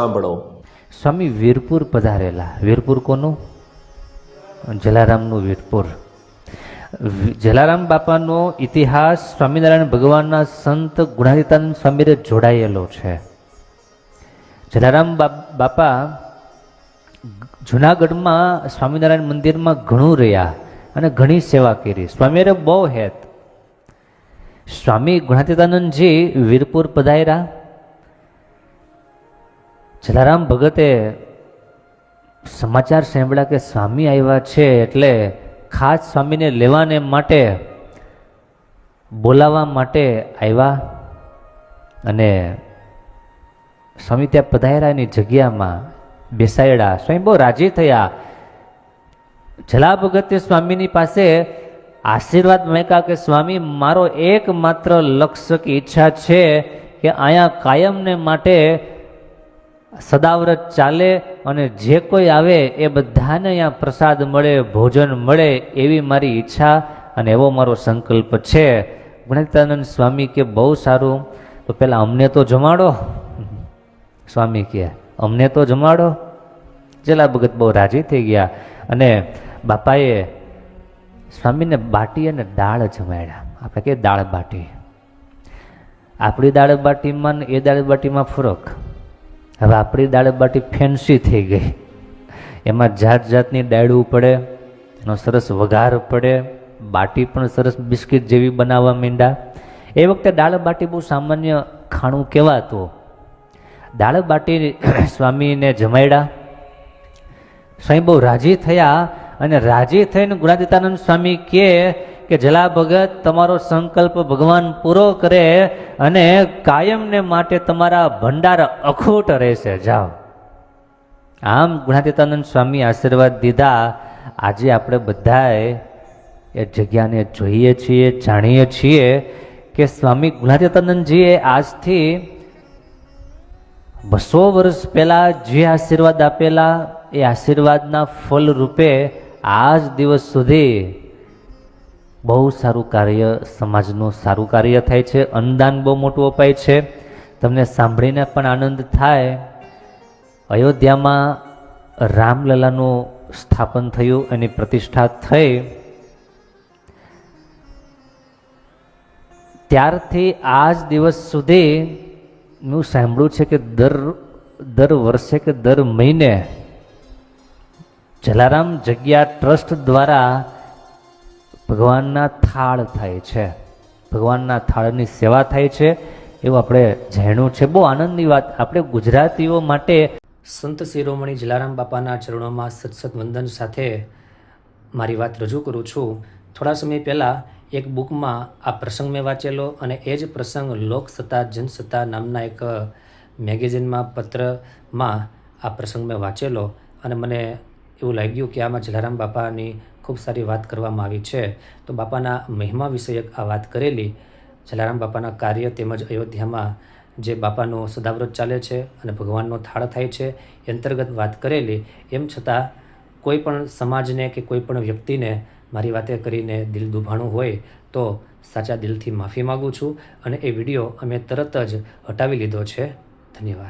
સાંભળો. સ્વામી વીરપુર પધારેલા. વીરપુર કોનું? જલારામનું વીરપુર. જલારામ બાપાનો ઇતિહાસ સ્વામિનારાયણ ભગવાનના સંત ગુણાતીતાનંદ સ્વામીને જોડાયેલો છે. જલારામ બાપા જુનાગઢમાં સ્વામિનારાયણ મંદિરમાં ઘણું રહ્યા અને ઘણી સેવા કરી. સ્વામીએ બહુ હેત. સ્વામી ગુણાતીતાનંદજી વીરપુર પધાર્યા. જલારામ ભગતે સમાચાર સાંભળ્યા કે સ્વામી આવ્યા છે, એટલે ખાસ સ્વામીને લેવાને માટે બોલાવવા માટે આવ્યા અને સ્વામી ત્યાં પધાર્યા. એની જગ્યામાં બેસાડ્યા. સ્વામી બહુ રાજી થયા. જલા ભગતે સ્વામીની પાસે આશીર્વાદ માંગ્યા કે સ્વામી, મારો એકમાત્ર લક્ષ્ય કે ઈચ્છા છે કે અહીંયા કાયમને માટે સદાવ્રત ચાલે અને જે કોઈ આવે એ બધાને અહીંયા પ્રસાદ મળે, ભોજન મળે, એવી મારી ઈચ્છા અને એવો મારો સંકલ્પ છે. ગુણાતીતાનંદ સ્વામી કે બહુ સારું, તો પેલા અમને તો જમાડો. સ્વામી કે અમને તો જમાડો. જલા ભગત બહુ રાજી થઈ ગયા અને બાપાએ સ્વામીને બાટી અને દાળ જમાડ્યા. આપણે કે દાળ બાટી. આપણી દાળ બાટીમાં એ દાળ બાટીમાં ફરક. હવે આપણી દાળ બાટી ફેન્સી થઈ ગઈ. એમાં જાત જાતની ડાળું પડે, એનો સરસ વઘાર પડે, બાટી પણ સરસ બિસ્કિટ જેવી બનાવવા માંડ્યા. એ વખતે દાળ બાટી બહુ સામાન્ય ખાણું કહેવાતું. દાળ બાટી સ્વામીને જમાડ્યા. સ્વામી બહુ રાજી થયા અને રાજી થઈને ગુણાતીતાનંદ સ્વામી કે જલા ભગત, તમારો સંકલ્પ ભગવાન પૂરો કરે અને કાયમને માટે તમારા ભંડાર અખૂટ રહેશે, જાઓ. આમ ગુણાતીતાનંદ સ્વામી આશીર્વાદ દીધા. આજે આપણે બધાએ એ જગ્યાને જોઈએ છીએ, જાણીએ છીએ કે સ્વામી ગુણાતીતાનંદજીએ આજથી 200 વર્ષ પહેલા જે આશીર્વાદ આપેલા, એ આશીર્વાદના ફળ રૂપે આજ દિવસ સુધી બહુ સારું કાર્ય, સમાજનું સારું કાર્ય થાય છે. અન્નદાન બહુ મોટું અપાય છે. તમને સાંભળીને પણ આનંદ થાય. અયોધ્યામાં રામલલાનું સ્થાપન થયું, એની પ્રતિષ્ઠા થઈ. ત્યારથી આજ દિવસ સુધી મેં સાંભળ્યું છે કે દર વર્ષે કે દર મહિને જલારામ જગ્યા ટ્રસ્ટ દ્વારા ભગવાનના થાળ થાય છે. ભગવાનના થાળની સેવા થાય છે, એવું આપણે જાણ્યું છે. બહુ આનંદની વાત. આપણે ગુજરાતીઓ માટે સંત શિરોમણી જલારામ બાપાના ચરણોમાં સત્સત વંદન સાથે મારી વાત રજૂ કરું છું. થોડા સમય પહેલાં એક બુકમાં આ પ્રસંગ મેં વાંચેલો અને એ જ પ્રસંગ લોકસત્તા જનસત્તા નામના એક મેગેઝિનમાં, પત્રમાં આ પ્રસંગ મેં વાંચેલો અને મને એવું લાગ્યું કે આમાં જલારામ બાપાની ખૂબ સારી વાત કરવામાં આવી છે. તો બાપાના મહિમા વિષયક આ વાત કરેલી, જલારામ બાપાના કાર્ય તેમજ અયોધ્યામાં જે બાપાનો સદાવ્રત ચાલે છે અને ભગવાનનો થાળ થાય છે એ અંતર્ગત વાત કરેલી. એમ છતાં કોઈ પણ સમાજને કે કોઈ પણ વ્યક્તિને મારી વાતે કરીને દિલ દુભાણું હોય તો સાચા દિલથી માફી માગું છું અને એ વિડીયો અમે તરત જ હટાવી લીધો છે. ધન્યવાદ.